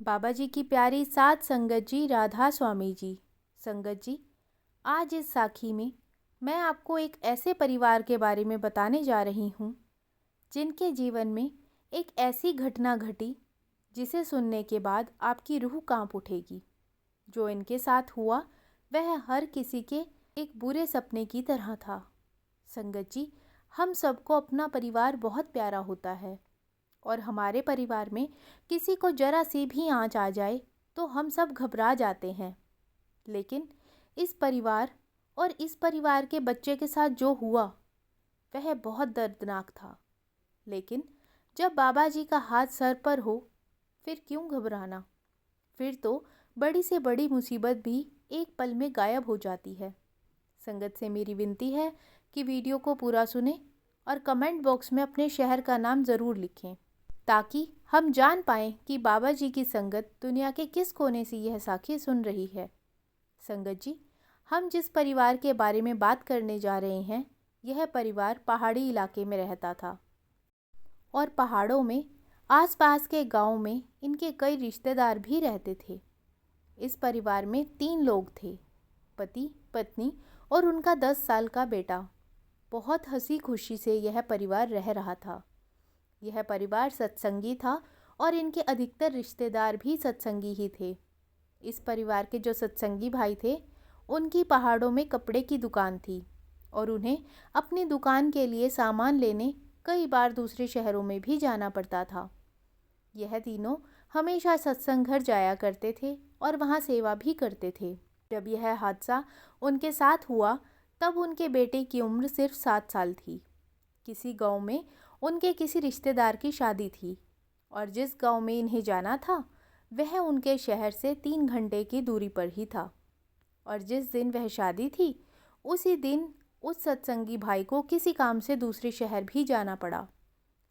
बाबा जी की प्यारी सात संगत जी, राधा स्वामी जी। संगत जी, आज इस साखी में मैं आपको एक ऐसे परिवार के बारे में बताने जा रही हूँ जिनके जीवन में एक ऐसी घटना घटी जिसे सुनने के बाद आपकी रूह कांप उठेगी। जो इनके साथ हुआ वह हर किसी के एक बुरे सपने की तरह था। संगत जी, हम सबको अपना परिवार बहुत प्यारा होता है और हमारे परिवार में किसी को जरा सी भी आँच आ जाए तो हम सब घबरा जाते हैं। लेकिन इस परिवार के बच्चे के साथ जो हुआ वह बहुत दर्दनाक था। लेकिन जब बाबा जी का हाथ सर पर हो फिर क्यों घबराना। फिर तो बड़ी से बड़ी मुसीबत भी एक पल में गायब हो जाती है। संगत से मेरी विनती है कि वीडियो को पूरा सुने और कमेंट बॉक्स में अपने शहर का नाम ज़रूर लिखें ताकि हम जान पाएं कि बाबा जी की संगत दुनिया के किस कोने से यह साखी सुन रही है। संगत जी, हम जिस परिवार के बारे में बात करने जा रहे हैं यह परिवार पहाड़ी इलाके में रहता था और पहाड़ों में आसपास के गांव में इनके कई रिश्तेदार भी रहते थे। इस परिवार में 3 लोग थे, पति, पत्नी और उनका 10 साल का बेटा। बहुत हंसी खुशी से यह परिवार रह रहा था। यह परिवार सत्संगी था और इनके अधिकतर रिश्तेदार भी सत्संगी ही थे। इस परिवार के जो सत्संगी भाई थे उनकी पहाड़ों में कपड़े की दुकान थी और उन्हें अपनी दुकान के लिए सामान लेने कई बार दूसरे शहरों में भी जाना पड़ता था। यह तीनों हमेशा सत्संग घर जाया करते थे और वहाँ सेवा भी करते थे। जब यह हादसा उनके साथ हुआ तब उनके बेटे की उम्र सिर्फ 7 साल थी। किसी गांव में उनके किसी रिश्तेदार की शादी थी और जिस गांव में इन्हें जाना था वह उनके शहर से 3 घंटे की दूरी पर ही था। और जिस दिन वह शादी थी उसी दिन उस सत्संगी भाई को किसी काम से दूसरे शहर भी जाना पड़ा।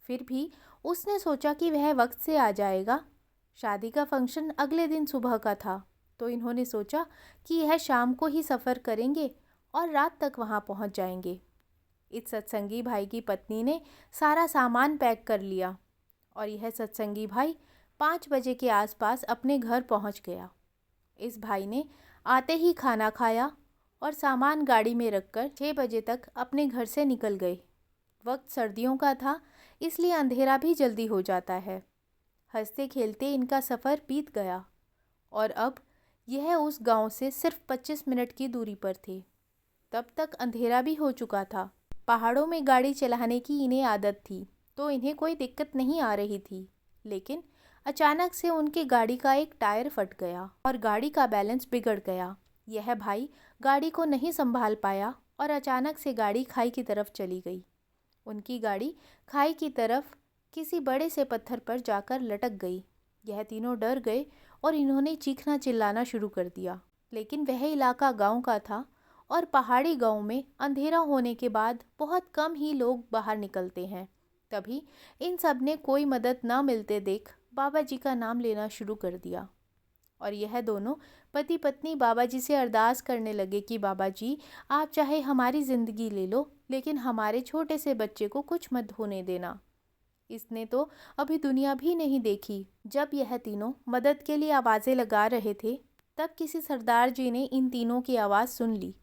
फिर भी उसने सोचा कि वह वक्त से आ जाएगा। शादी का फंक्शन अगले दिन सुबह का था तो इन्होंने सोचा कि यह शाम को ही सफ़र करेंगे और रात तक वहाँ पहुँच जाएंगे। इस सत्संगी भाई की पत्नी ने सारा सामान पैक कर लिया और यह सत्संगी भाई 5 बजे के आसपास अपने घर पहुँच गया। इस भाई ने आते ही खाना खाया और सामान गाड़ी में रखकर 6 बजे तक अपने घर से निकल गए। वक्त सर्दियों का था इसलिए अंधेरा भी जल्दी हो जाता है। हंसते खेलते इनका सफ़र बीत गया और अब यह उस गांव से सिर्फ 25 मिनट की दूरी पर थे। तब तक अंधेरा भी हो चुका था। पहाड़ों में गाड़ी चलाने की इन्हें आदत थी तो इन्हें कोई दिक्कत नहीं आ रही थी। लेकिन अचानक से उनकी गाड़ी का एक टायर फट गया और गाड़ी का बैलेंस बिगड़ गया। यह भाई गाड़ी को नहीं संभाल पाया और अचानक से गाड़ी खाई की तरफ चली गई। उनकी गाड़ी खाई की तरफ किसी बड़े से पत्थर पर जाकर लटक गई। यह तीनों डर गए और इन्होंने चीखना चिल्लाना शुरू कर दिया। लेकिन वह इलाका गांव का था और पहाड़ी गांव में अंधेरा होने के बाद बहुत कम ही लोग बाहर निकलते हैं। तभी इन सब ने कोई मदद ना मिलते देख बाबा जी का नाम लेना शुरू कर दिया और यह दोनों पति पत्नी बाबा जी से अरदास करने लगे कि बाबा जी, आप चाहे हमारी ज़िंदगी ले लो लेकिन हमारे छोटे से बच्चे को कुछ मत होने देना। इसने तो अभी दुनिया भी नहीं देखी। जब यह तीनों मदद के लिए आवाज़ें लगा रहे थे तब किसी सरदार जी ने इन तीनों की आवाज़ सुन ली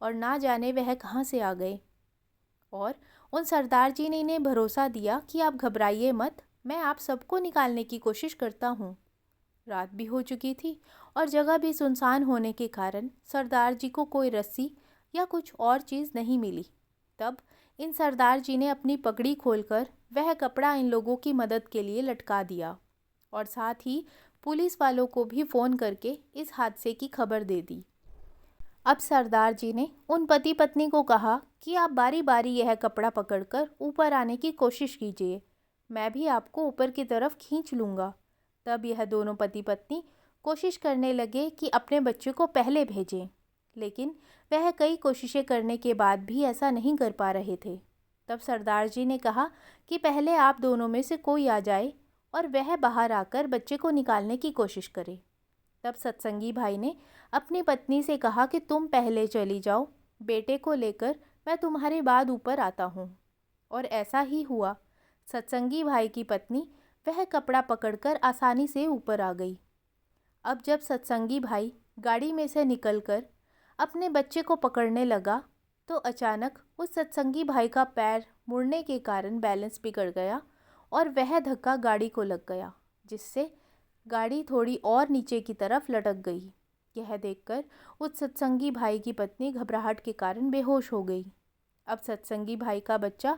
और ना जाने वह कहाँ से आ गए। और उन सरदार जी ने इन्हें भरोसा दिया कि आप घबराइए मत, मैं आप सबको निकालने की कोशिश करता हूँ। रात भी हो चुकी थी और जगह भी सुनसान होने के कारण सरदार जी को कोई रस्सी या कुछ और चीज़ नहीं मिली। तब इन सरदार जी ने अपनी पगड़ी खोलकर वह कपड़ा इन लोगों की मदद के लिए लटका दिया और साथ ही पुलिस वालों को भी फ़ोन करके इस हादसे की खबर दे दी। अब सरदार जी ने उन पति पत्नी को कहा कि आप बारी बारी यह कपड़ा पकड़कर ऊपर आने की कोशिश कीजिए, मैं भी आपको ऊपर की तरफ खींच लूँगा। तब यह दोनों पति पत्नी कोशिश करने लगे कि अपने बच्चे को पहले भेजें, लेकिन वह कई कोशिशें करने के बाद भी ऐसा नहीं कर पा रहे थे। तब सरदार जी ने कहा कि पहले आप दोनों में से कोई आ जाए और वह बाहर आकर बच्चे को निकालने की कोशिश करे। तब सत्संगी भाई ने अपनी पत्नी से कहा कि तुम पहले चली जाओ, बेटे को लेकर मैं तुम्हारे बाद ऊपर आता हूँ। और ऐसा ही हुआ। सत्संगी भाई की पत्नी वह कपड़ा पकड़कर आसानी से ऊपर आ गई अब जब सत्संगी भाई गाड़ी में से निकलकर अपने बच्चे को पकड़ने लगा तो अचानक उस सत्संगी भाई का पैर मुड़ने के कारण बैलेंस बिगड़ गया और वह धक्का गाड़ी को लग गया, जिससे गाड़ी थोड़ी और नीचे की तरफ लटक गई। यह देखकर उस सत्संगी भाई की पत्नी घबराहट के कारण बेहोश हो गई। अब सत्संगी भाई का बच्चा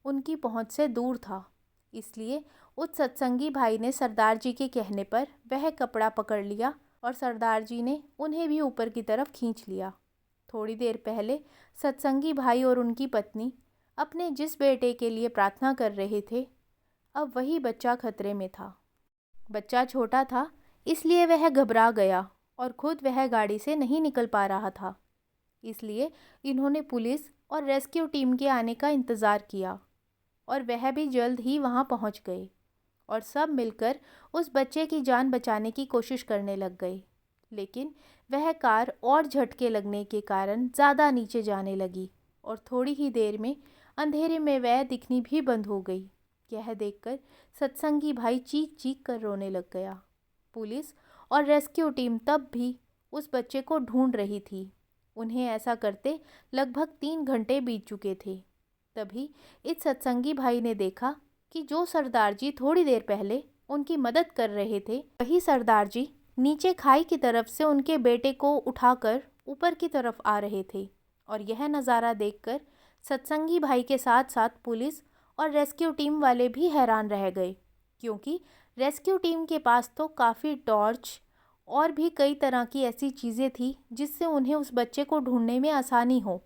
उनकी पहुंच से दूर था, इसलिए उस सत्संगी भाई ने सरदार जी के कहने पर वह कपड़ा पकड़ लिया और सरदार जी ने उन्हें भी ऊपर की तरफ खींच लिया। थोड़ी देर पहले सत्संगी भाई और उनकी पत्नी अपने जिस बेटे के लिए प्रार्थना कर रहे थे, अब वही बच्चा खतरे में था। बच्चा छोटा था, इसलिए वह घबरा गया और खुद वह गाड़ी से नहीं निकल पा रहा था। इसलिए इन्होंने पुलिस और रेस्क्यू टीम के आने का इंतज़ार किया और वह भी जल्द ही वहां पहुंच गए और सब मिलकर उस बच्चे की जान बचाने की कोशिश करने लग गए। लेकिन वह कार और झटके लगने के कारण ज़्यादा नीचे जाने लगी और थोड़ी ही देर में अंधेरे में वह दिखनी भी बंद हो गई। यह देखकर सत्संगी भाई चीख चीख कर रोने लग गया। पुलिस और रेस्क्यू टीम तब भी उस बच्चे को ढूंढ रही थी। उन्हें ऐसा करते लगभग 3 घंटे बीत चुके थे। तभी इस सत्संगी भाई ने देखा कि जो सरदार जी थोड़ी देर पहले उनकी मदद कर रहे थे, वही सरदार जी नीचे खाई की तरफ से उनके बेटे को उठाकर ऊपर की तरफ आ रहे थे। और यह नज़ारा देखकर सत्संगी भाई के साथ साथ पुलिस और रेस्क्यू टीम वाले भी हैरान रह गए, क्योंकि रेस्क्यू टीम के पास तो काफ़ी टॉर्च और भी कई तरह की ऐसी चीज़ें थी जिससे उन्हें उस बच्चे को ढूंढने में आसानी हो।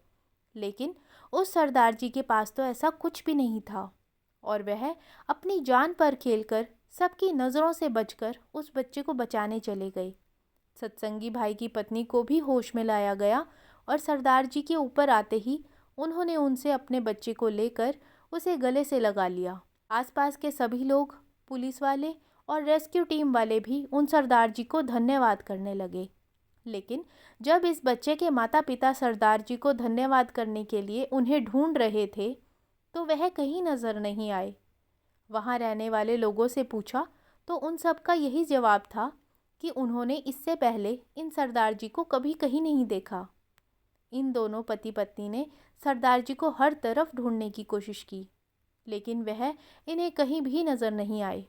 लेकिन उस सरदार जी के पास तो ऐसा कुछ भी नहीं था और वह अपनी जान पर खेलकर सबकी नज़रों से बचकर उस बच्चे को बचाने चले गए। सत्संगी भाई की पत्नी को भी होश में लाया गया और सरदार जी के ऊपर आते ही उन्होंने उनसे अपने बच्चे को लेकर उसे गले से लगा लिया। आसपास के सभी लोग, पुलिस वाले और रेस्क्यू टीम वाले भी उन सरदार जी को धन्यवाद करने लगे। लेकिन जब इस बच्चे के माता पिता सरदार जी को धन्यवाद करने के लिए उन्हें ढूंढ रहे थे तो वह कहीं नज़र नहीं आए। वहाँ रहने वाले लोगों से पूछा तो उन सब का यही जवाब था कि उन्होंने इससे पहले इन सरदार जी को कभी कहीं नहीं देखा। इन दोनों पति पत्नी ने सरदार जी को हर तरफ ढूंढने की कोशिश की, लेकिन वह इन्हें कहीं भी नज़र नहीं आए।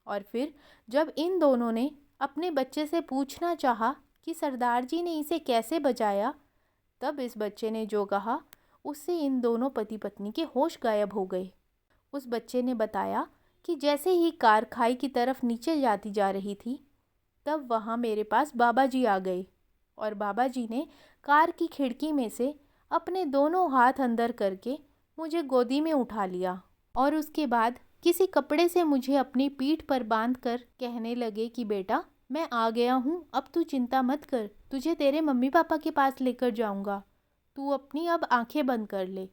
और फिर जब इन दोनों ने अपने बच्चे से पूछना चाहा कि सरदार जी ने इसे कैसे बचाया, तब इस बच्चे ने जो कहा उससे इन दोनों पति पत्नी के होश गायब हो गए। उस बच्चे ने बताया कि जैसे ही कार खाई की तरफ नीचे जाती जा रही थी, तब वहाँ मेरे पास बाबा जी आ गए और बाबा जी ने कार की खिड़की में से अपने दोनों हाथ अंदर करके मुझे गोदी में उठा लिया और उसके बाद किसी कपड़े से मुझे अपनी पीठ पर बांधकर कहने लगे कि बेटा, मैं आ गया हूँ, अब तू चिंता मत कर, तुझे तेरे मम्मी पापा के पास लेकर जाऊँगा, तू अपनी अब आंखें बंद कर ले।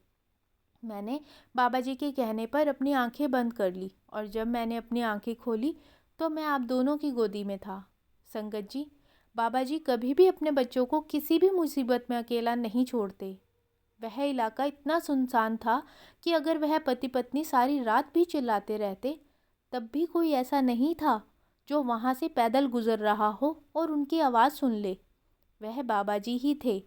मैंने बाबा जी के कहने पर अपनी आंखें बंद कर ली और जब मैंने अपनी आंखें खोली तो मैं आप दोनों की गोदी में था। संगत जी, बाबा जी कभी भी अपने बच्चों को किसी भी मुसीबत में अकेला नहीं छोड़ते। वह इलाका इतना सुनसान था कि अगर वह पति पत्नी सारी रात भी चिल्लाते रहते, तब भी कोई ऐसा नहीं था जो वहाँ से पैदल गुजर रहा हो और उनकी आवाज़ सुन ले। वह बाबा जी ही थे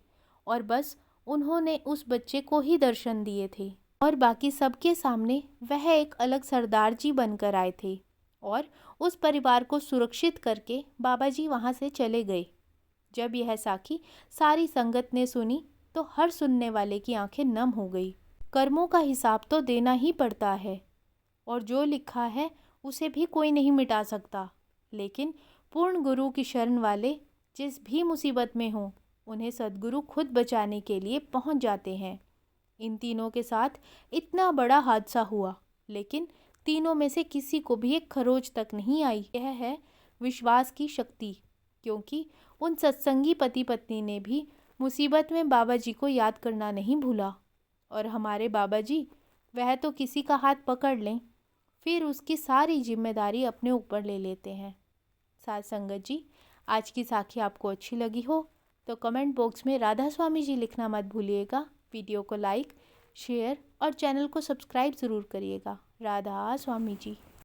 और बस उन्होंने उस बच्चे को ही दर्शन दिए थे और बाकी सबके सामने वह एक अलग सरदार जी बनकर आए थे और उस परिवार को सुरक्षित करके बाबा जी वहाँ से चले गए। जब यह साखी सारी संगत ने सुनी तो हर सुनने वाले की आंखें नम हो गई। कर्मों का हिसाब तो देना ही पड़ता है और जो लिखा है उसे भी कोई नहीं मिटा सकता, लेकिन पूर्ण गुरु की शरण वाले जिस भी मुसीबत में हों, उन्हें सद्गुरु खुद बचाने के लिए पहुंच जाते हैं। इन तीनों के साथ इतना बड़ा हादसा हुआ, लेकिन तीनों में से किसी को भी एक खरोच तक नहीं आई। यह है विश्वास की शक्ति, क्योंकि उन सत्संगी पति पत्नी ने भी मुसीबत में बाबा जी को याद करना नहीं भूला। और हमारे बाबा जी, वह तो किसी का हाथ पकड़ लें फिर उसकी सारी जिम्मेदारी अपने ऊपर ले लेते हैं। साथ संगत जी, आज की साखी आपको अच्छी लगी हो तो कमेंट बॉक्स में राधा स्वामी जी लिखना मत भूलिएगा। वीडियो को लाइक, शेयर और चैनल को सब्सक्राइब ज़रूर करिएगा। राधा स्वामी जी।